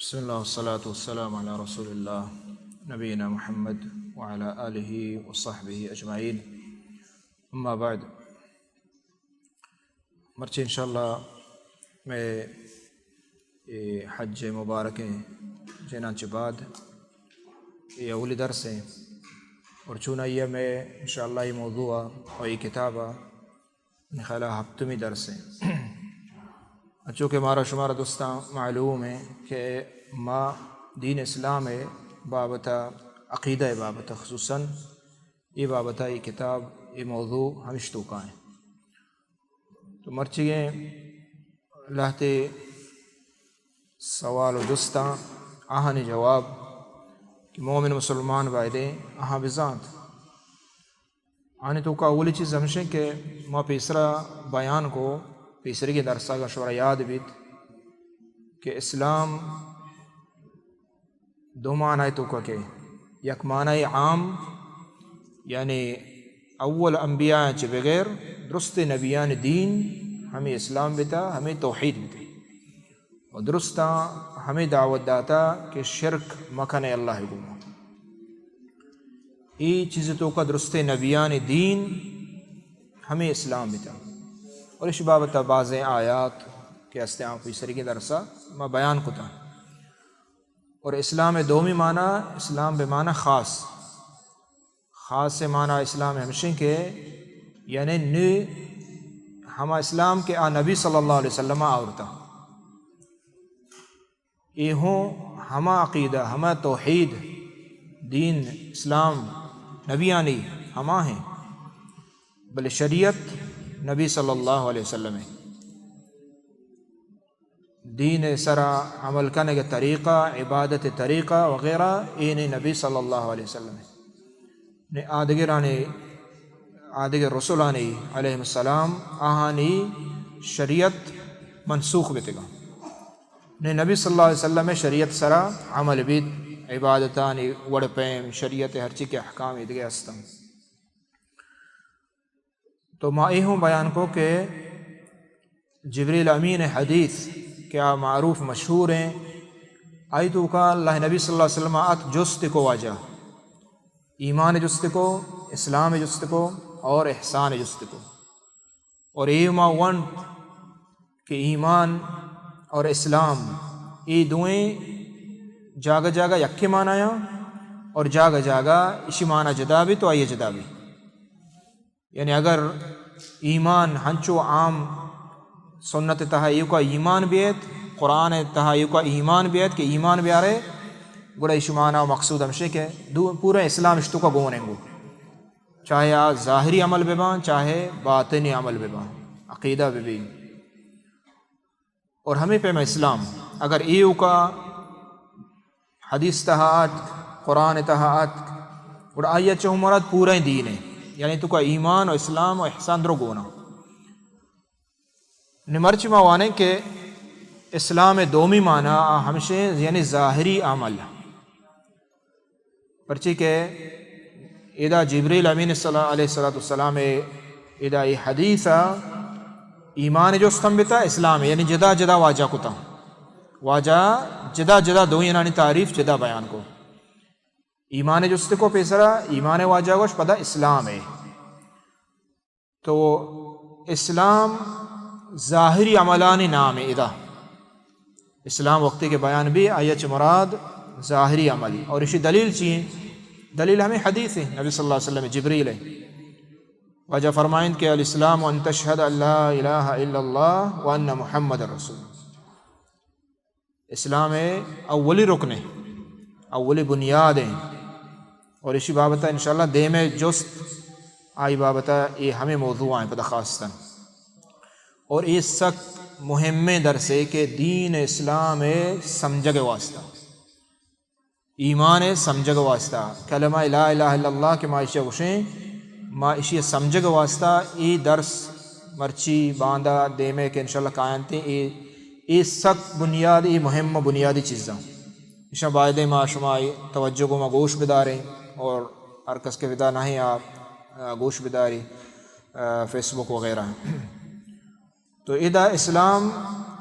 بسم اللہ والصلاة والسلام علی رسول اللہ نبینا محمد وعلی آلہ وصحبہ اجمعین اما بعد. مرچہ انشاءاللہ میں حج مبارک جنانچہ بعد یہ اولی درس ہیں اور چونہ یہ میں انشاءاللہ یہ موضوع اور یہ کتابہ خیالہ ہفتمی درس ہیں. چونکہ ہمارا شمارہ دوستاں معلوم ہے کہ ما دین اسلام ہے بابتا عقیدہ بابتا خصوصاً یہ بابتا یہ کتاب یہ موضوع ہمشتوں کا ہے. تو مرچیے لہتے سوال و جستاں آہانی جواب کہ مومن مسلمان بائدے آہاں بذات آنے تو کا اولی چیز ہمشیں کہ ما پیسرا بیان کو پیسرے کے درسہ کا شورہ یاد بیت کہ اسلام دو معنی تو کا کہ یک معنی عام یعنی اول انبیاء چھ بغیر درست نبیان دین ہمیں اسلام بتا ہمیں توحید بتا اور درستاں ہمیں دعوت داتا کہ شرک مکن اللہ گما یہ چیز تو کا درست نبیان دین ہمیں اسلام بتا. اور اس بابت بعض آیات کے استعمال کوئی سری کے درسہ میں بیان کتا. اور اسلام دومی معنی اسلام بے معنی خاص سے معنی اسلام ہمشیں کہ یعنی ہما اسلام کے نبی صلی اللہ علیہ وسلم آورتا یہ ہوں ہما عقیدہ ہما توحید دین اسلام نبیانی ہما ہیں بل شریعت نبی صلی اللہ علیہ وسلم دین سرا عمل کرنے کا طریقہ عبادت طریقہ وغیرہ این نبی صلی اللہ علیہ وسلم نے آدگر رسولانی علیہ السلام آہانی شریعت منسوخ بتگا نے نبی صلی اللہ علیہ وسلم شریعت سرا عمل بیت عبادتانی وڑ پیم شریعت ہر چیز کے احکام ادگے استم. تو ما ہوں بیان کو کہ جبریل امین حدیث کیا معروف مشہور ہیں آئی تو کا اللہ نبی صلی اللہ علیہ وسلم آت جست کو واجہ ایمان جست کو اسلام جست کو اور احسان جست کو اور یہ ما ون کہ ایمان اور اسلام یہ دوئیں جاگہ جاگہ یکی معنی اور جاگہ جاگہ اسی معنی جدا بھی تو آئیے جدا بھی. یعنی اگر ایمان ہنچو عام سنت تہائیو کا ایمان بیت قرآن تہائیو کا ایمان بیت کہ ایمان بیارے گڑا اشمانہ مقصود ہمشے کہ پورا اسلام اشتو کا گونیں گو چاہے ظاہری عمل ببان چاہے باطنی عمل ببان عقیدہ ببی اور ہمیں پیما اسلام اگر ایو کا حدیث تہات قرآن تہات گڑا آئیت چاہو مراد پورا دین ہے یعنی تو کا ایمان و اسلام و احسان درو گونا نمرچ موانے کہ اسلام دومی معنی ہمشے یعنی ظاہری عمل پرچی کہ ادا جبریل امین علیہ السلام ادا یہ حدیث ایمان جو استنبتا اسلام یعنی جدا جدا واجہ کتا واجہ جدا جدا دو یعنی تعریف جدا بیان کو ایمان جست کو پیسرا ایمان واجہ گوش پدا اسلام ہے. تو اسلام ظاہری عملانی نام ہے ادا اسلام وقتی کے بیان بھی آیت مراد ظاہری عمل اور اسی دلیل چیئے دلیل ہمیں حدیث ہے نبی صلی اللہ علیہ وسلم جبریل ہے وجہ فرمائیں کہ الاسلام ان تشہد ان لا الہ الا اللہ وان محمد رسول. اسلام اولی رکن ہے اولی بنیاد ہیں اور اسی بابتا انشاءاللہ دے میں جست آئی بابتا یہ ہمیں موضوع آئیں پتہ خاصتاً اور یہ سخت مہم درس ہے کہ دین اسلام سمجھگ واسطہ ایمان سمجھگ واسطہ کلمہ لا الہ الا اللہ کے معاشی وشیں معاشی سمجھگ واسطہ یہ درس مرچی باندھا دے میں کہ انشاءاللہ قائنتے یہ سخت بنیاد یہ مہم بنیادی چیزاں اشاں باعدے ما شمائی توجہ کو ما گوش بداریں اور ہر کس کے ودا نہیں آپ گوش بداری فیس بک وغیرہ. تو ادا اسلام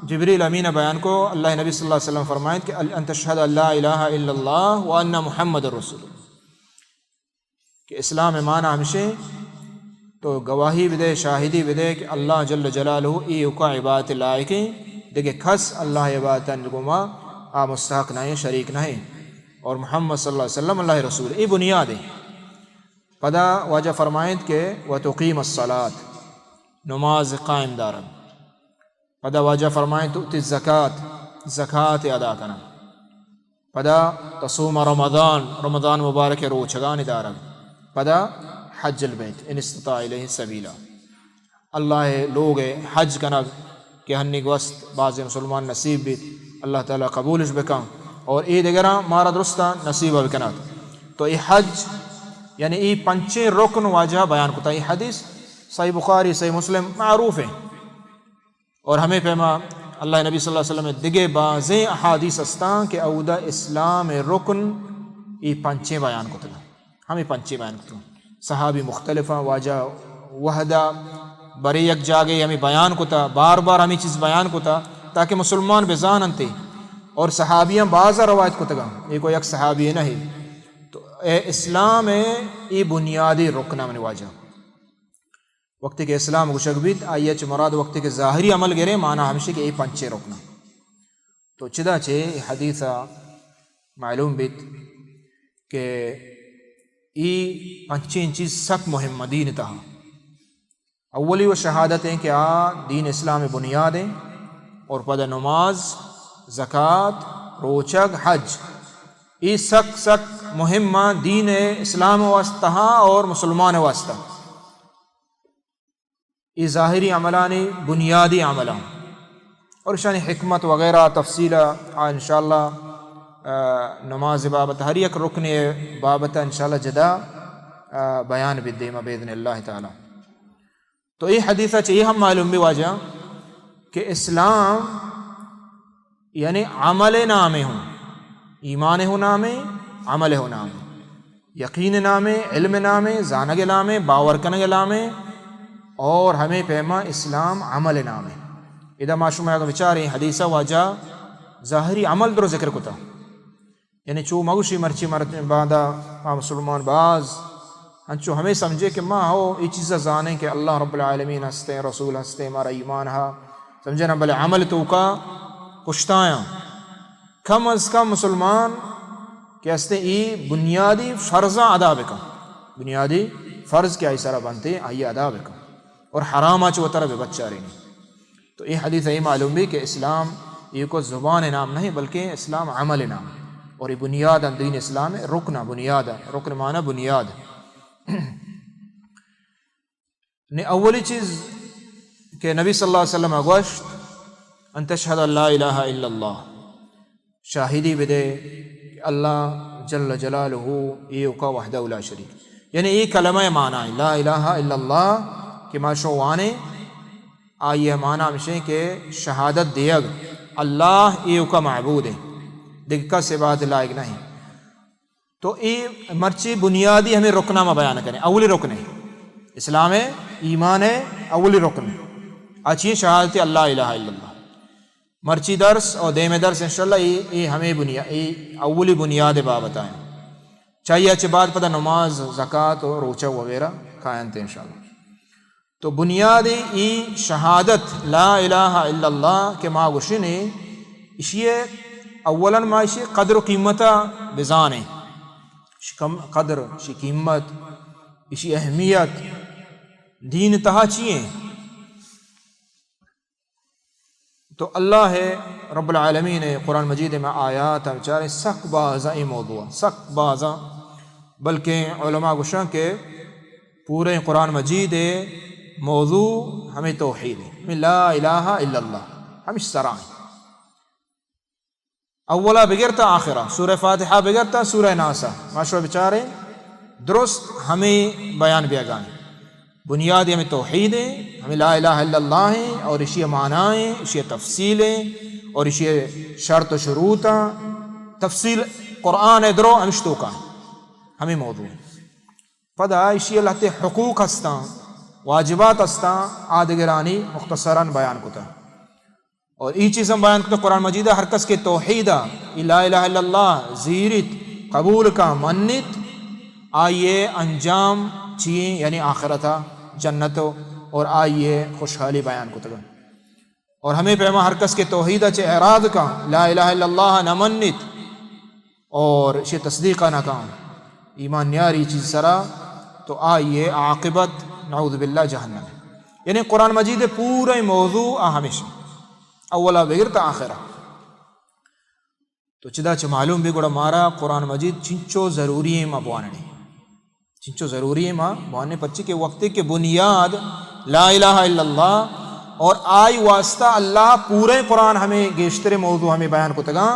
جبریل امین بیان کو اللہ نبی صلی اللہ علیہ وسلم فرمائیں کہ ان تشہد ان لا الہ الا اللہ وان محمد رسول اللہ، کہ اسلام معنی ہمشے تو گواہی بدے شاہدی بدے کہ اللہ جل جلالہ ای کا عبادت لائق دیکھے کھس اللہ عبادت گما آ مستحق نہیں شریک نہیں، اور محمد صلی اللہ علیہ وسلم اللہ رسول ای بنیاد ہے۔ پدا واجہ فرمائیں کہ وتقیم الصلاۃ نماز قائم دارن، پدا واجہ فرمائیں تؤتی الزکاۃ زکوٰۃ ادا کرنا، پدا تصوم رمضان مبارک روچگان دارن، پدا حج البیت ان استطاع الیہ سبیلا، اللہ لوگ حج کنگ کہ ہنی گوست بعض مسلمان نصیب بھی اللہ تعالیٰ قبولش بکن، اور ای دیگرہ مارا درستہ نصیب بکنات۔ تو ای حج یعنی ای پنچے رکن واجہ بیان کتا، ای حدیث صحیح بخاری صحیح مسلم معروف ہے، اور ہمیں پیما اللہ نبی صلی اللہ علیہ وسلم دگے بعضیں احادیث استان کہ اودہ اسلام رکن ای پنچے بیان کتا، ہمیں پنچے بیان کتا، صحابی مختلفہ واجہ وحدہ بڑے یک جاگے ہمیں بیان کتا، بار بار ہمیں چیز بیان کتا تاکہ مسلمان بزان انتے، اور صحابیاں بعض روایت کتا گا یہ کوئی یک صحابی نہیں۔ تو اے اسلام ای بنیادی رکنا من واجہ وقتی کہ اسلام گشک بیت آئیے چھ مراد وقتی کہ ظاہری عمل گرے معنی ہمشہ کہ ای پنچے رکنا۔ تو چدا چھے حدیثہ معلوم بیت کہ ای پنچین چیز سک مہم دین تہا، اولی وہ شہادت ہیں کہ دین اسلام بنیاد ہیں، اور پدا نماز زکوٰۃ روچگ حج ای سک مہمہ دین اسلام واسطہ اور مسلمان واسطہ، ای ظاہری عملانی بنیادی عملان، اور شان حکمت وغیرہ تفصیلہ انشاءاللہ نماز بابت ہر یک رکن بابت انشاءاللہ جدا بیان بدیمہ باذن اللہ تعالی۔ تو یہ حدیثہ چاہیے ہم معلوم بھی واجہ کہ اسلام یعنی عمل نامے ہوں، ایمان ہو نامے، عمل ہو نامے، یقین نامے، علم نامے، زانگ نامے، باور کنگ نامے، اور ہمیں پیما اسلام عمل نامے۔ اذا معشوم اگر بچارے حدیثہ واجہ ظاہری عمل در ذکر کتا، یعنی چو مگوشی مرچی مرد بعدا مسلمان بعض انچو ہمیں سمجھے کہ ماں ہو یہ چیزیں جانیں کہ اللہ رب العالمین ہستے، رسول ہستے، ہمارا ایمان ہا سمجھے نا، بلے عمل تو کا پشتایاں کم از کم مسلمان کہ ہستے ای بنیادی فرضاں ادا بکا، بنیادی فرض کیا ایسارہ بنتے آئیے ادا بکا، اور حرام آچو طرح بچہ رہی۔ تو یہ حدیث ہے معلوم بھی کہ اسلام یہ کو زبان نام نہیں بلکہ اسلام عمل نام، اور یہ بنیاد دین اسلام ہے، رکن بنیاد ہے، رکن معنی بنیاد نے اولی چیز کہ نبی صلی اللہ علیہ وسلم گوشت ان تشہد ان لا الہ الا اللہ، شاہدی بدے کہ اللہ جل جلالہ ایوکا وحدہ لا شریک، یعنی یہ کلمہ معنی ہے لا الہ الا اللہ کہ ما شوانے آئیے معنی ہمشہ کہ شہادت دیگ اللہ ایوکا معبود ہے، دیکھ سے بات لائق نہیں۔ تو یہ مرچی بنیادی ہمیں رکنہ میں بیان کریں، اولی رکن ہے اسلام ہے، ایمان ہے، اولی رکن ہے اچھی شہادت اللہ الہ الا اللہ۔ مرچی درس اور دیم درس انشاءاللہ یہ ہمیں یہ اولی بنیاد بابت آئیں، چاہیے اچھے بات پتہ نماز زکوٰۃ اور روچہ وغیرہ قائم تھے انشاءاللہ۔ تو بنیادی ای شہادت لا الہ الا اللہ کے ماں گوشنے اسی اولاً ما اسی قدر و قیمتہ بزانے، قدر اسی قیمت اسی اہمیت دین تہا چیئے۔ تو اللہ ہے رب العالمین قرآن مجید میں آیات ہم چارے سخت بازا موضوع سخت بازا، بلکہ علماء گوشاں کے پورے قرآن مجید موضوع ہمیں توحید ہے، ہمیں لا الہ الا اللہ، ہم اس طرح ہیں اولا بگرتا آخرہ، سورہ فاتحہ بگرتا سورہ ناسا ماشاء بچارے درست ہمیں بیان بھی گائیں۔ بنیاد ہمیں توحید ہے، ہمیں لا الہ الا اللہ ہے، اور اسی معنی اسی تفصیلیں اور اسی شرط و شروط تفصیل قرآن درو ہمشتوں کا ہمیں موضوع پدا اسی اللہ تے حقوق ہستاں واجبات ہستاں آدگرانی مختصراً بیان کتا۔ اور ای چیز ہم بیان کرتے قرآن مجید ہر کس کے توحیدہ لا الہ الا اللہ زیرت قبول کا منت آئیے انجام چیئیں یعنی آخرتہ جنتو اور آئیے خوشحالی بیان کو تگا اور ہمیں پیما ہر کس کے توحیدہ چے اعراض کا لا الہ الا اللہ نہ منت اور اسے تصدیقہ نہ کام ایمان نیاری چیز سرا تو آئیے عاقبت نعوذ باللہ جہنم یعنی قرآن مجید پورا موضوع ہمیشہ اولا بغیر تا آخرہ تو چدا چھ معلوم بھی گوڑا مارا قرآن مجید چنچو ضروری ہے ماں بواننے چنچو ضروری ہے ماں بواننے پچی کے وقت کے بنیاد لا الہ الا اللہ اور آئی واسطہ اللہ پورے قرآن ہمیں گیشتر موضوع ہمیں بیان کو تگا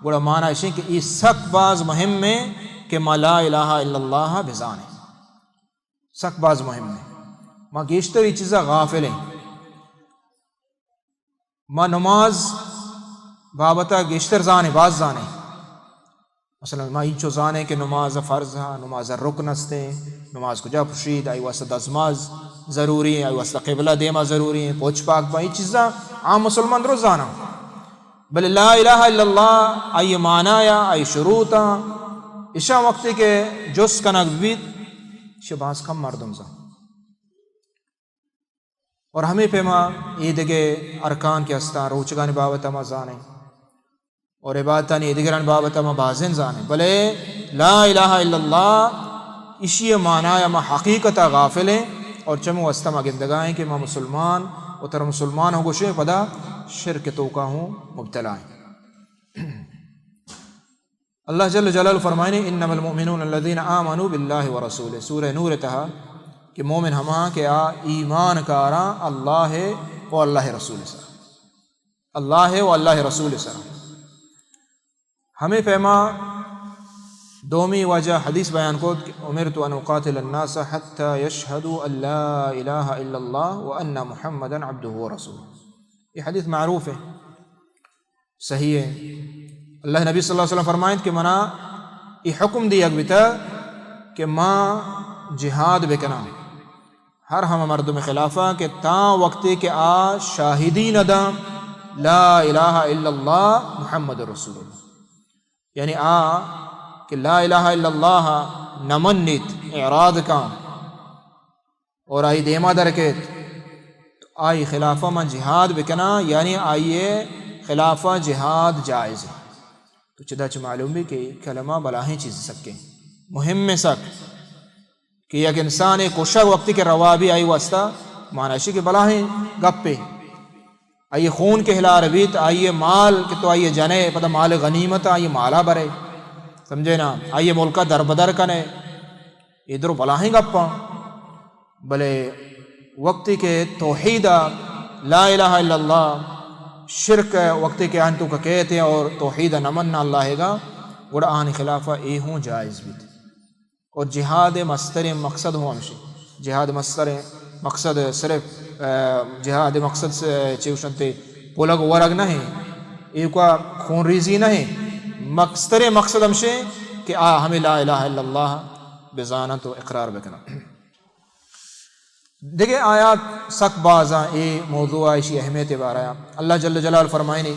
گوڑا مانا اسے کہ یہ سک باز مہم میں کہ ما لا الہ الا اللہ بزانے سک باز مہم میں ما گیشتر یہ چیزا غافل ہیں ما نماز بابتا گیشتر زانے باز زانے مثلا ما اینچو زانے کہ نماز فرض ہے نماز رکن ہستے نماز کو جا پشید آئی واسطہ دزماز ضروری ہے آئی واسطہ قبلہ دیما ضروری ہے پوچھ پاک با یہ چیزا عام مسلمان درست زانا بل لا الہ الا اللہ آئی معنی یا آئی شروطا اشا وقتی کے جس کنک بید شباز کم مردم زا اور ہمیں پیما ایدگے ارکان کے ہستا روچگان بابتا ما زانے اور عبادتان ایدگران بابتا ما بازن زانے بلے لا الہ الا اللہ اسی معنی یا ما حقیقتا غافل ہیں اور چمو استما گندگائیں کہ ما مسلمان اور تر مسلمان ہو گوشے پدا شرک توکا ہوں مبتلا ہیں اللہ جل جلال فرمائنے انما المؤمنون الذین آمنوا باللہ ورسولہ سورہ نور تہا کہ مومن ہما کہ ایمان کارا اللہ و اللہ رسول سر اللہ و اللہ رسول سر ہمیں فہما دومی وجہ حدیث بیان کو امرت ان اقاتل الناس حتی یشہدوا ان لا الہ الا اللہ وان محمدا عبدہ ورسولہ یہ حدیث معروف ہے صحیح ہے اللہ نبی صلی اللہ علیہ وسلم فرمائیں کہ منا یہ حکم دیا گتا کہ ماں جہاد بکنا ہر ہم مرد میں خلافہ کہ تا وقت کہ آ شاہدین دا لا الہ الا اللہ محمد رسول اللہ یعنی آ کہ لا الہ الا اللہ نمنت اعراض کا اور آئی دیما درکت تو آئی خلافہ میں جہاد بکنا یعنی آئیے خلافہ جہاد جائز ہے تو چدا چھ معلوم بھی کہ کلمہ بلاہیں چیز سکے مہم میں سک کہ یک انسان کوشا وقتی کے روابی آئی واسطہ معنیشی کے بلاہیں گپے آئیے خون کے ہلا رویت آئیے مال کہ تو آئیے جنے پتہ مال غنیمت آئیے مالا برے سمجھے نا آئیے ملکہ در بدر کنے ادھر بلاہیں گپا بلے وقتی کے توحیدہ لا الہ الا اللہ شرک وقتی کے آنتوں کا کہتے ہیں اور توحید نمن اللہ گا گوڑا آن خلافہ اے ہوں جائز بھی تھے اور جہاد مستر مقصد ہوں ہمشی جہاد مستر مقصد صرف جہاد مقصد سے چیوشنتے پولگ ورگ نہیں ایک خون ریزی نہیں مستر مقصد ہمشے کہ ہمیں لا الہ الا اللہ بزانت و اقرار بکنا دیکھیں آیات سک بازاں اے موضوع ایشی اہمیت بارا اللہ جل جلال فرمائنی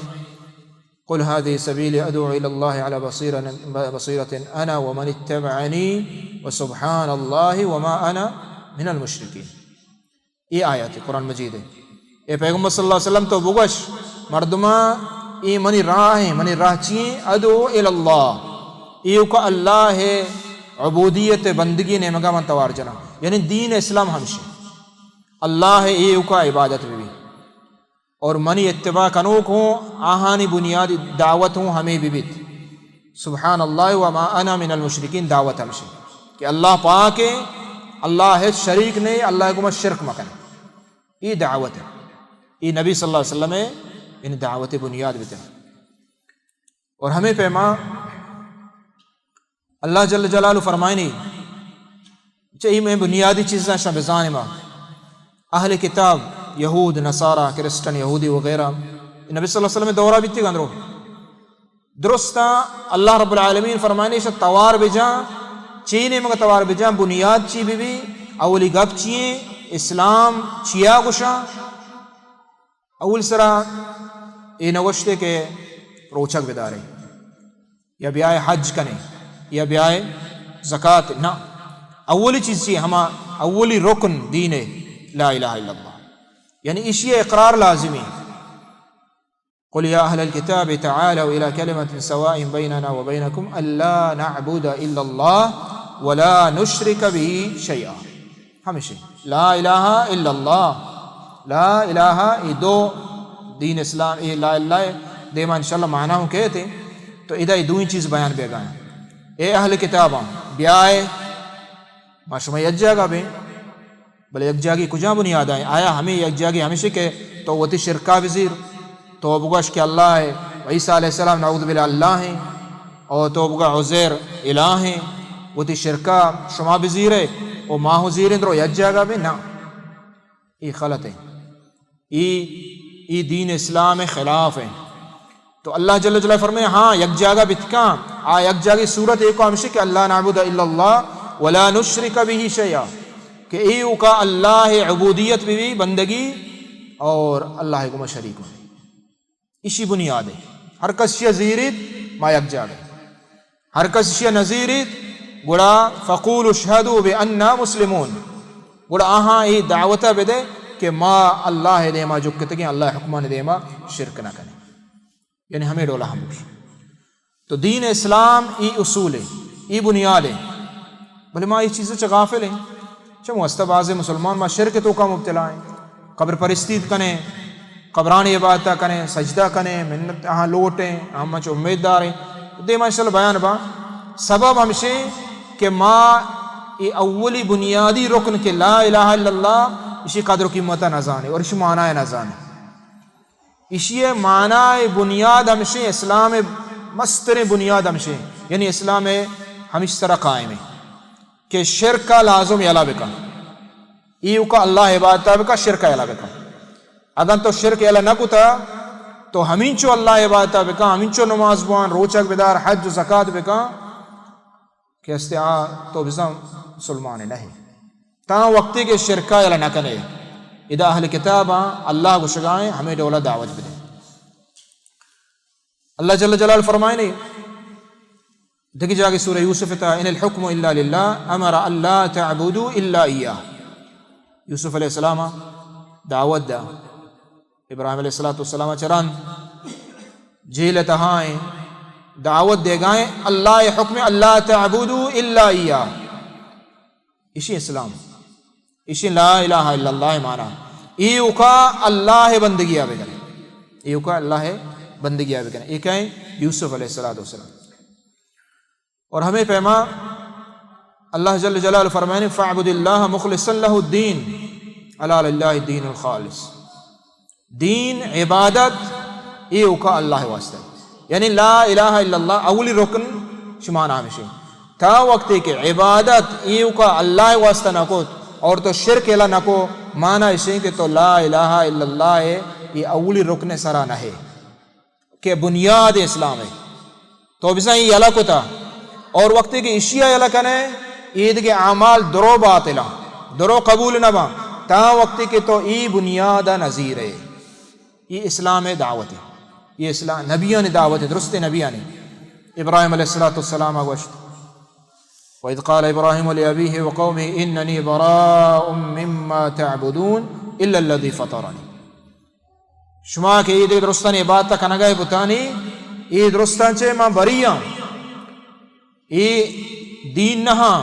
قل هذه سبيلي ادعو الى الله على بصيرة انا ومن اتبعني وسبحان الله وما انا من المشركين یہ آیات قرآن مجید ہے اے پیغمبر صلی اللہ علیہ وسلم تو بگش مردما اے منی راہ چیئیں ادعو الى اللہ ایو کا اللہ ہے عبودیت بندگی نے مگا من توار جنا یعنی دین اسلام ہمشہ اللہ ہے ایو کا عبادت بھی اور منی اتباع کنوک ہوں آہانی بنیادی دعوت ہوں ہمیں بھی بیت سبحان اللہ وما انا من المشرکین دعوت ہمشہ کہ اللہ پاک ہے اللہ ہے شریک نہیں اللہ کو شرک مکن یہ دعوت ہے یہ نبی صلی اللہ علیہ وسلم ہے ان دعوت بنیاد بھی اور ہمیں پیما اللہ جل جلالہ فرمائنی چاہیے میں بنیادی چیزیں شبزان ماں اہل کتاب یہود نصارہ کرسچن یہودی وغیرہ نبی صلی اللہ علیہ وسلم دورہ بیتی گندرو درستا اللہ رب العالمین فرمائنے شاہ توار بجا چینے مگا توار بجا بنیاد چی بھی اولی گپ چیئے اسلام چیا گشا اول سرا یہ نوشتے کے روچک بدارے یا بیائے حج کنے یا بیائے زکوٰۃ نہ، اولی چیز چی ہما اولی رکن دین لا الہ الا اللہ، یعنی اسی اقرار لازمی. قل یا اہل الکتاب تعالوا الى کلمۃ سواء بیننا وبینکم الا نعبد الا اللہ ولا نشرک به شیئا. ہمیشہ لا الہ الا اللہ، لا الہ یہ دو دین اسلام یہ لا الہ دیما انشاءاللہ معنی ہوں کہتے تو ادھا یہ دوئی چیز بیان بے گائیں. اے اہل کتاباں بیائے ما شما یک جاگا بے بلے یک جاگی کجا بنیاد آئیں آیا ہمیں یک جاگی ہمیشہ کہ تو وہ تی شرکا وزیر تو بگوش کہ اللہ ہے، عیسیٰ علیہ السلام نعوذ باللہ اللہ ہیں، اور تو بگا عزیر الہ ہیں، وہ تی شرکا شما وزیر ہے وہ ماہ وزیر اندرو یک جاگا بے نا، یہ غلط ہے، یہ دین اسلام خلاف ہے. تو اللہ جل جلالہ فرمائے ہاں یک جاگا بتکاں یک جاگی صورت ایک ہمشہ کہ اللہ نعبد الا اللہ ولا نشرک به شیئا، کہ ایو کا اللہ عبودیت بھی بندگی اور اللہ کو شریک ہوں، اسی بنیاد ہے. ہر کس شیع زیرید ما یک جاگا، ہر کس شیع نزیرید گوڑا فقول اشہدوا بأننا مسلمون، گوڑا آہاں ای دعوتہ بدے کہ ما اللہ دیما جکتگیں اللہ حکمان دیما شرک نہ کریں، یعنی ہمیں ڈولا ہم. تو دین اسلام ای اصول ہے، ای بنیاد ہے. بھلے ما یہ چیزیں غافل ہیں چمو استباز مسلمان ما شرک تو کا مبتلا ہیں، قبر پرستید کنے، قبران عبادتہ کنے، سجدہ کنے، منت ہاں لوٹیں، ہم چو امید دار ہیں. دے ما انشاءاللہ بیان با سبب ہمشے کہ ما یہ اولی بنیادی رکن کہ لا الہ الا اللہ اسی قدر و قیمتہ نہ جانے اور اسی معنی نہ جانے. اسی معنی بنیاد ہمشے اسلام مستر بنیاد ہمشے، یعنی اسلام ہمیش طرح قائم ہے کہ شرک کا لازم یلا بکا، ایو کا اللہ عبادتہ بکا شرک یلا بکا. اگر تو شرک یلا نہ کتا تو ہمین چو اللہ عبادتہ بکا، ہمین چو نماز بوان روچک بدار حج و زکاة بکا کہ استعاء تو بزا مسلمان نہیں تا وقتی کے شرکہ یلا نہ کنے. اذا اہل کتاباں اللہ کو شگائیں ہمیں دولا دعوت بدے. اللہ جل جلال فرمائے نہیں دیکھی جا کے سورہ یوسف تا ان الحکم الا للہ امر اللہ تعبدوا الا ایاہ. یوسف علیہ السلام دعوت دا ابراہیم علیہ السلام چران جیل تہائیں دعوت دے گائیں اللہ حکم اللہ تعبدوا الا ایاہ. اسی اسلام اسی لا الہ الا اللہ مانا ایو کا اللہ بندگی آبے گئے، ایو کا اللہ بندگی آبے گئے. ایک ہے یوسف علیہ السلام. اور ہمیں پیما اللہ جل جلالہ فرمائے فاعبد اللہ مخلصا لہ الدین الا للہ الدین الخالص. دین عبادت ایو کا اللہ واسطہ، یعنی لا الہ الا اللہ اولی رکن شمان آمشی تا وقتی کہ عبادت ایو کا اللہ واسطہ نہ کو اور تو شرک الا نہ کو مانا اسے کہ تو لا الہ الا اللہ ہے یہ اولی رکن سرا نہ ہے کہ بنیاد اسلام ہے. تو بسا یہ یلا کو تا اور وقتی کہ اشیاء یلا کنے عید کے اعمال درو باطلا درو قبول نہ با تا وقتی کہ تو ای بنیاد نظیر ہے. یہ اسلام دعوت ہے، یہ اسلام نبیان دعوت ہے، درست نبیان. ابراہیم علیہ السلام گوشت وَإِذْ قَالَ إِبْرَاهِيمُ لِأَبِيهِ وَقَوْمِهِ إِنَّنِي بَرَاءٌ مِّمَّا تَعْبُدُونَ إِلَّا الَّذِي فَطَرَنِي. شما کہ یہ درستان عبادت کنگائے بتانی یہ درستان چے ماں بریاں یہ دین نہاں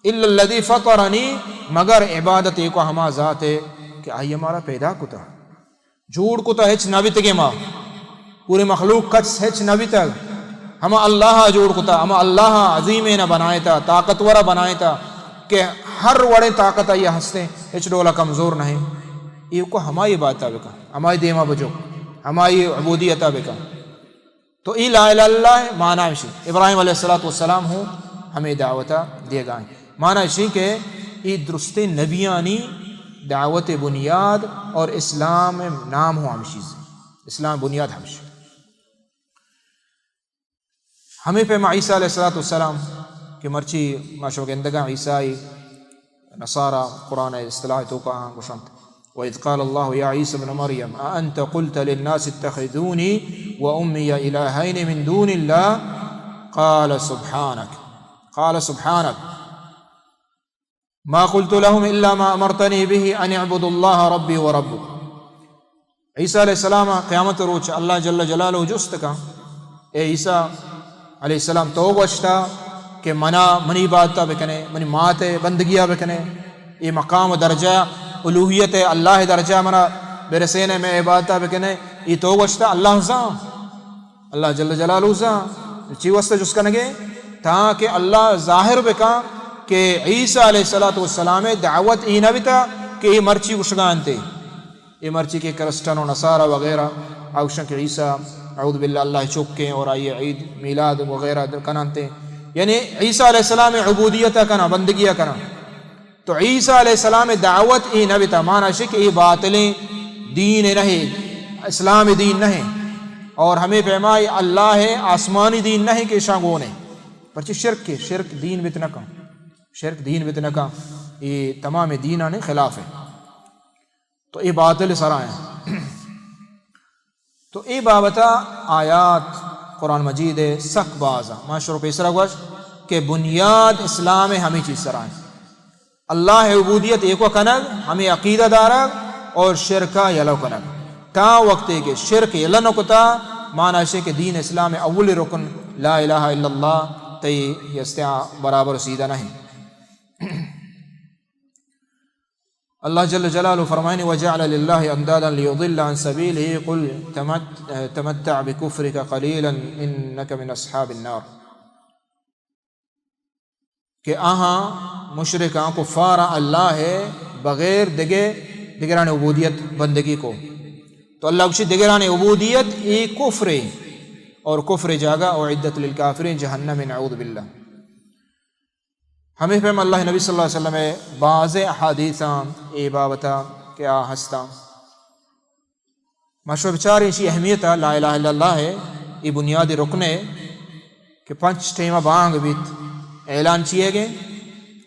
إِلَّا الَّذِي فَطَرَنِي مگر عبادت ایک ہما ذات ہے کہ آئی ہمارا پیدا کتا جھوڑ کتا ہچ نبی تگے ماں پورے مخلوق کچھ ہچ نبی تک ہما اللہ جوڑ کتا ہما اللہ عظیم نہ بنائے تا طاقتورہ بنائے تا کہ ہر وڑے طاقت یہ ہستے ہچ ڈولا کمزور نہیں. یہ کو ہمائی بات بکا ہمائی دیما بجو ہمائی عبودیت بکا. تو ای لا الہ الا اللہ معنی اسی ابراہیم علیہ السلام ہوں ہمیں دعوتہ دے گائیں معنی اسی کہ ای درست نبیانی دعوت بنیاد اور اسلام نام ہو ہمشی اسلام بنیاد ہمشی. ہمیں پہ عیسیٰ علیہ السلام کہ مرچی ماشو گندگاں عیسائی نصارہ قرآن اصطلاح تو کا گوشنت وإذ قال الله يا عيسى ابن مريم أأنت قلت للناس اتخذوني وأمي إلهين من دون الله قال سبحانك ما قلت لهم إلا ما أمرتني به أن اعبدوا الله ربي وربكم. عیسیٰ علیہ السلام قیامت روچ اللہ جل جلالہ جست کا اے عیسیٰ علیہ السلام تو وشتا کہ منی عبادتہ بکنے منی مات بندگیہ بکنے یہ مقام درجہ الوہیت اللہ درجہ منا برسینے میں عبادتہ بکنے یہ تو وشتا اللہ جل جلالہ چی وسط جس کا نگے تاکہ اللہ ظاہر بکا کہ عیسیٰ علیہ السلام دعوت ای نہ بتا کہ یہ مرچی وشگانتے یہ مرچی کے کرسٹن و نصارہ وغیرہ اوشن کے عیسیٰ اعوذ باللہ اللہ چکیں اور آئیے عید میلاد وغیرہ کنانتے یعنی عیسیٰ علیہ السلام عبودیت کنا بندگیہ کنا تو عیسیٰ علیہ السلام دعوت ای نہ بتا مانا شک یہ باطلیں دین نہیں اسلام دین نہیں اور ہمیں پیمائی اللہ ہے آسمانی دین نہیں کہ شانگونے پرچہ شرک دین بتنکا شرک دین بتنکا یہ تمام دینانے خلاف ہے تو یہ باطل سرائیں تو یہ بابتا آیات قرآن مجید سک بازا معاشر پیسرہ گوش کہ بنیاد اسلام ہمیں چیز سرائیں اللہ عبودیت ایکو کنگ ہمیں عقیدہ دارگ اور شرکہ یلو کنگ تا وقت کے شرک یلنو کتا مانا شے کہ دین اسلام اول رکن لا الہ الا اللہ تی یستعا برابر سیدہ نہیں. اللہ جل جلالہ فرمائنے وجعل للہ اندادا لیضل عن سبیلہ قل تمتع بکفرک قلیلا انک من اصحاب النار کہ آہاں مشرکاں کفارا اللہ ہے بغیر دگران عبودیت بندگی کو تو اللہ کچھ دگران عبودیت ای کفر اور کفر جاگا اعدت للکافرین جہنم نعوذ باللہ. ہمیں فہم اللہ نبی صلی اللہ علیہ وسلم بعض احادیثاں اے بابتا کیا ہستا مشروع بچاری اسی اہمیت لا الہ الا اللہ ہے یہ بنیادی رکن ہے کہ 5 ٹیمہ بانگ بیت اعلان چیئے گئے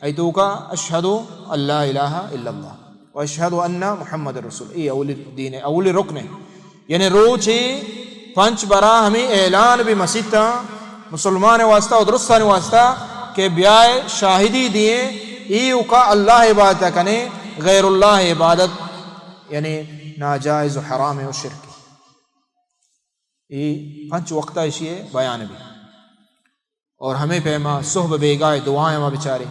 ایتو کا اشہدو اللہ الہ الا اللہ و اشہدو ان محمد رسول یہ اول دین ہے اول رکن ہے یعنی روچے 5 برا ہمیں اعلان بھی مسیطہ مسلمان واسطہ اور درستان واسطہ کہ بیائے شاہدی دیے ایو کا اللہ عبادت کنے غیر اللہ عبادت یعنی ناجائز و حرام و شرک یہ 5 وقتہ اشیئے بیان بھی اور ہمیں پیما صحب بیگائے دعائیں ماں بچارے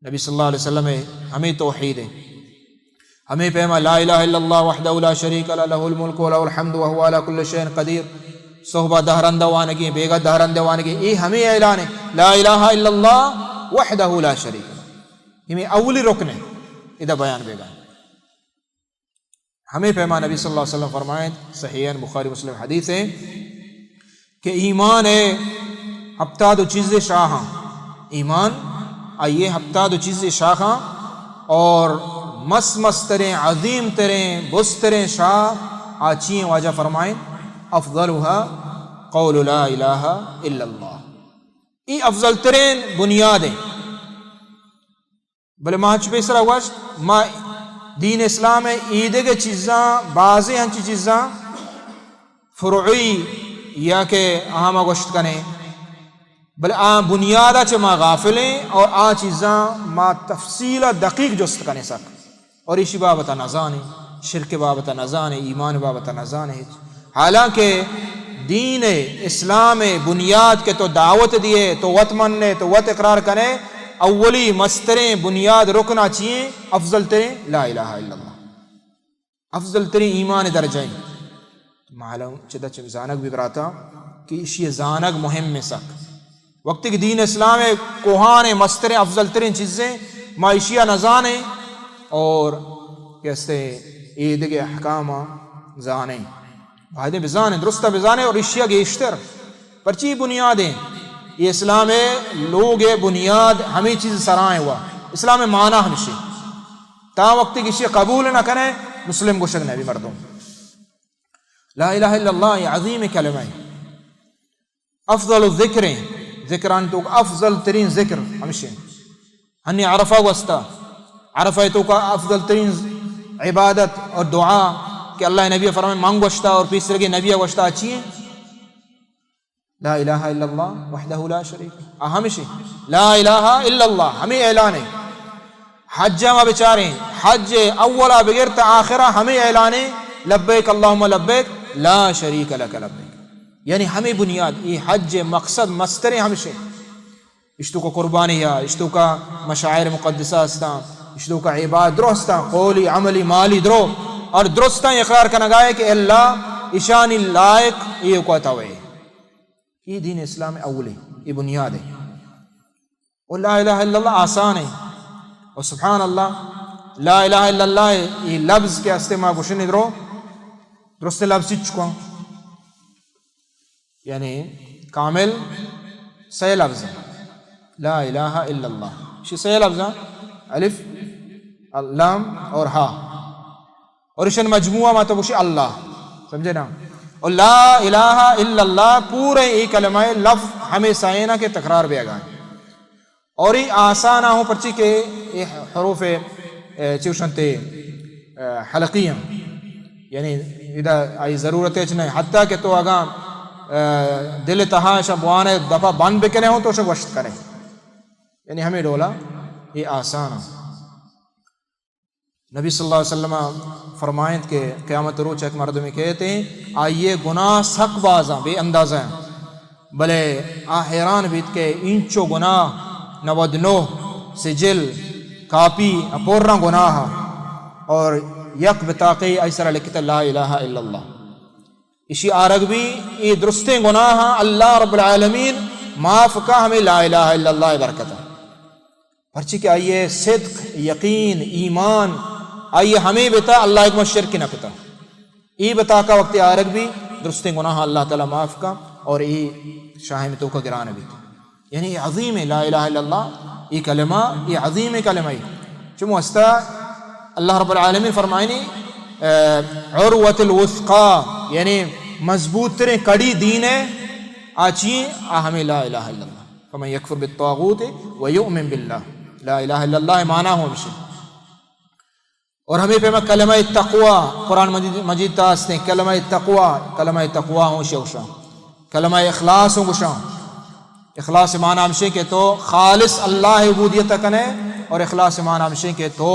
نبی صلی اللہ علیہ وسلم ہمیں توحید ہے ہمیں پیما لا الہ الا اللہ وحدہ لا شریک لہ الملک و لہ الحمد وہو علی کل شیء قدیر صحبہ دہرندہ وانگی بیگا دہرندہ وانگی یہ ہمیں اعلان ہے لا الہ الا اللہ وحدہ لا شریک لہ ہمیں اولی رکن ہے ادھا بیان بیگا ہمیں پیما نبی صلی اللہ علیہ وسلم فرمائیں صحیحین بخاری مسلم حدیث ہے کہ ایمان ہے ہفتہ دو چیز شاہاں ایمان آئیے ہفتہ دو چیز شاہاں اور مس تریں عظیم تریں بس تریں شاہ آچین واجہ فرمائیں افضلها قول لا الہ الا اللہ یہ افضل ترین بنیادیں بلے ماں چپیسرہ وشت ما دین اسلام ہے عیدے کے چیزاں بعضی ہنچی چیزاں فروعی یا کہ اہم گوشت کنے بل بنیادہ چے ما غافلیں اور چیزاں ما تفصیل دقیق جست کنے سک اور اسی بابتا نزانے شرک بابتا نزانے ایمان بابتا نزانے حالانکہ دین اسلام بنیاد کے تو دعوت دیے تو وط مننے تو وط اقرار کرے اولی مستریں بنیاد رکنا چاہیے افضل ترین لا الہ الا اللہ افضل ترین ایمان درجائیں معلوم چدہ زانگ بھی براتا کہ اسی زانگ مہم میں سک وقت کی دین اسلام کوہانے مستریں افضل ترین چیزیں معاشیہ نزانے اور کیسے عید کے احکام زانے بھائی بزانے درستہ بزانے اور اشیاء گیشتر پرچی بنیادیں یہ اسلام لوگ بنیاد ہمیں چیز سرائیں ہوا اسلام معنی ہمشی تا وقت کی اشیاء قبول نہ کریں مسلم کو شک نبی مردوں لا الہ الا اللہ یہ عظیم کلمہ افضل الذکریں ذکران تو افضل ترین ذکر ہمشی ہنی عرفہ وستا عرفہ تو کا افضل ترین عبادت اور دعا کہ اللہ نبی فرمائے مانگ وشتا اور پیسرے کے نبی وشتا اچھی ہے. لا الہ الا اللہ وحدہ لا شریک ہمیشہ لا الہ الا اللہ ہمیں اعلان ہے. حج ما بیچارے حج اولا بغیر تا آخرہ ہمیں اعلان ہے لبیک اللہم لبیک لا شریک لک لبیک. یعنی ہمیں بنیاد یہ حج مقصد مستر ہمشہ اشتو کا قربانی ہے اشتو کا مشاعر مقدسہ استا اشتو کا عبادت درستا قولی عملی مالی درو اور درستا اقرار کرنا گائے کہ اللہ اشانی لائق یہ کو توے. یہ دین اسلام اولی یہ بنیاد ہے. اور لا الہ الا اللہ آسان ہے اور سبحان اللہ لا الہ الا اللہ یہ لفظ کے استعمال گوشن درو درست لفظ چکو یعنی کامل صحیح لفظ ہے لا الہ الا اللہ شی صحیح لفظ ہے الف اللام اور ہا اور اشن مجموعہ ما تو گوشی اللہ سمجھے نا. اور لا الہ الا اللہ پورے یہ کلمہ لفظ ہمیں سائنہ کے تکرار بھی آگا ہے اور یہ آسان ہوں پرچی کے یہ حروف چوشنتے حلقیاں یعنی ادھا آئی ضرورت ہے نہیں حتیٰ کہ تو آگا دل تہا شبوانے دفعہ بند بکنے ہوں تو شب وشت کریں یعنی ہمیں ڈولا یہ آسان ہے. نبی صلی اللہ علیہ وسلم فرمائیں کہ قیامت روچ ایک مرد میں کہتے ہیں آئیے گناہ سک بازاں بے اندازہ ہیں بلے حیران بیت کے انچو گناہ 99 سجل کاپی اپورنا گناہ اور یک بتاقی ایسر لکھتا لا الہ الا اللہ. اسی آرگ بھی یہ درستیں گناہ اللہ رب العالمین معاف کا ہمیں لا الہ الا اللہ برکتہ پرچی کہ آئیے صدق یقین ایمان آئیے ہمیں بتا اللہ ایک شرک نہ پتا ای بتا کا وقت آرگ بھی درستیں گناہ اللہ تعالیٰ معاف کا اور ای شاہ میں تو کا گران بھی یعنی یہ عظیم ہے لا الہ الا اللہ یہ کلمہ یہ عظیم کلمہ ہے چمو استا اللہ رب العالمین فرمائنی عروۃ الوثقا یعنی مضبوط ترین کڑی دین ہے آچی ہمیں لا الہ الا اللہ فمن یکفر بالطاغوت ویؤمن باللہ لا الہ الا اللہ معنی ہوں بشے. اور ہمیں پہ کلمہ تقوی قرآن مجید تاستے کلمہ تقوی ہوں شوشا کلمہ اخلاص ہوں گشا. اخلاص معنی ہمشے کہ تو خالص اللہ عبودیت کنے اور اخلاص معنی ہمشے کہ تو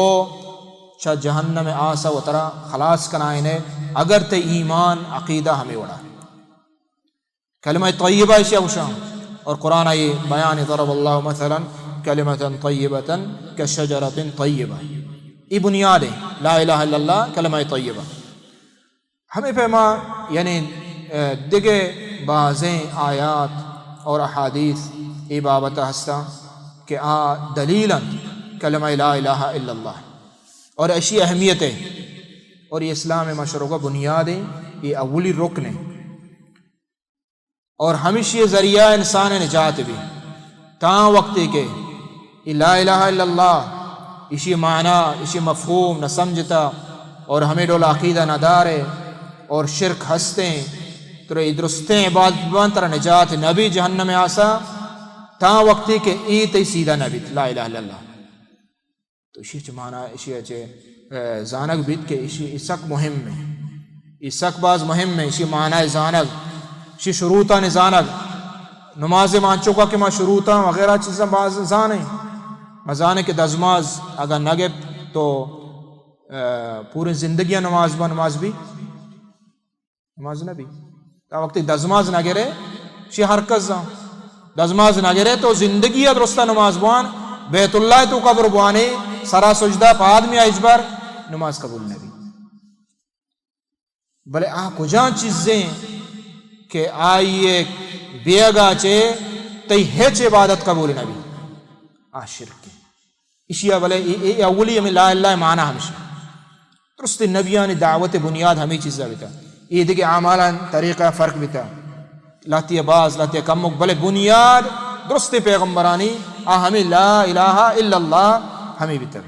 چا جہنم آسا و ترا خلاص کنائنے اگر تے ایمان عقیدہ ہمیں وڑا. کلمہ طیبہ شوشا اور قرآن آئی بیان ضرب اللہ مثلا کلمۃ طیبۃ کشجرۃ طیبہ یہ بنیاد ہے لا الہ الا اللہ کلمہ طیبہ. ہمیں پیما یعنی دیگے بعضیں آیات اور احادیث ای بابت ہستا کہ دلیلا کلمہ لا الہ الا اللہ اور ایسی اہمیت ہے اور یہ اسلام مشروع کا بنیاد ہے یہ اولی رکن ہے اور ہمیشہ یہ ذریعہ انسان نجات بھی تاں وقتی کے یہ لا الہ الا اللہ اسی معنی اسی مفہوم نہ سمجھتا اور ہمیں ڈول عقیدہ نہ دارے اور شرک ہستے تو درستیں عبادت بانتر نجات نبی جہنم آسا تاں وقتی کہ ای تی سیدھا نبی لا الہ الا اللہ. تو اسی معنی اسی اچھے زانگ بیت کہ اسی اسک مہم میں اسک باز مہم میں اسی معنی زانگ اسی شروطہ نزانگ نماز مانچو کا کہ ما شروطہ وغیرہ چیزیں باز زانے مزانے کے دزماز اگر نگے تو پوری زندگی نماز بھی نماز نبی تا وقتی دزماز نہ گرے شی حرکت زاں دزماز نہ گرے تو زندگی درستہ نماز بوان بیت اللہ تو قبر بوانے سرا سجدہ پا آدمی اجبر نماز قبول نبی بلے کجان چیزیں کہ آئیے بیگا چے تی ہیچ عبادت قبول نبی شرک اشیاء بلے اولی ہمیں لا اللہ معنی ہمشہ درست نبیان دعوت بنیاد ہمیں چیزیں بیتا یہ دیکھے عامالا طریقہ فرق بیتا لاتی باز لاتی کمک بلے بنیاد درست پیغمبرانی ہمیں لا الہ الا اللہ ہمیں بیتا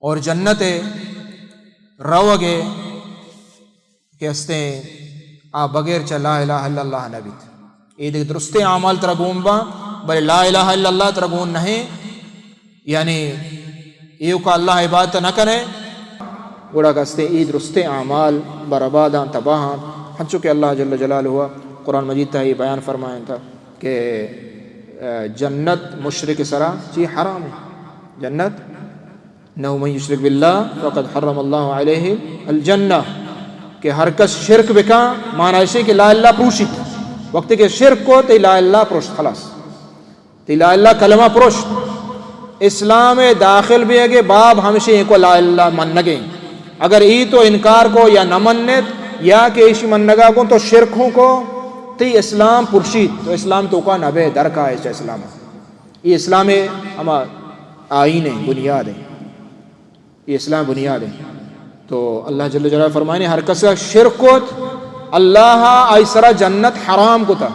اور جنت روگے کہ استے بغیر چا لا الہ الا اللہ نبیت یہ دیکھ درست عامال ترگون با بلے لا الہ الا اللہ ترگون نہیں یعنی ایو کا اللہ عبادت نہ کرے گوڑا کستے عید رستے اعمال برباداں تباہاں ہنچو کہ اللہ جل جلالہ ہوا قرآن مجید تا یہ بیان فرمائیں تھا کہ جنت مشرک سرا چی حرام ہے جنت نو من یشرک باللہ فقد حرم اللہ علیہ الجنہ کہ ہر کس شرک بکا معنی ایسے کہ لا اللہ پروشت وقت کہ شرک کو تی لا اللہ پروشت خلاص تی لا اللہ کلمہ پروشت اسلام داخل بھی ہے کہ باب ہمشہ ایک کو لا اللہ من نگیں اگر ای تو انکار کو یا نہ منت یا کہ ایشی منگا کو تو شرکوں کو تی اسلام پرشید تو اسلام تو کا نبے در کا ہے اسلام یہ اسلام ہما آئین ہے بنیاد ہے یہ اسلام بنیاد ہے تو اللہ جل جلالہ فرمائے ہر کس شرک کو اللہ ایسرا جنت حرام کو تھا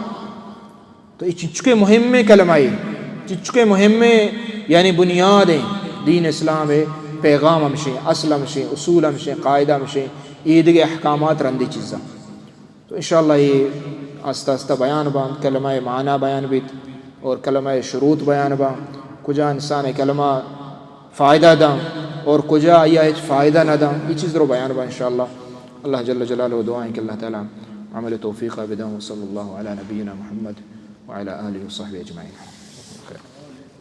تو یہ چچکے مہم میں کلمہ چچکے مہم میں یعنی بنیاد ہے دین اسلام ہے پیغام ہمشے اصل ہمشے اصول ہمشے قاعدہ ہمشے عید کے احکامات رندی چیزاں تو انشاءاللہ یہ آستہ آستہ بیان با کلمہ معنی بیان بیت اور کلمہ شروط بیان با کجا انسان کلمہ فائدہ دا اور کجا یا فائدہ نہ دا یہ چیز رو بیان با انشاءاللہ اللہ جل جلالہ دعائیں کہ اللہ تعالیٰ عمل توفیق بداں صلی اللہ علی نبینا محمد وعلی آلہ وصحبہ اجمعین.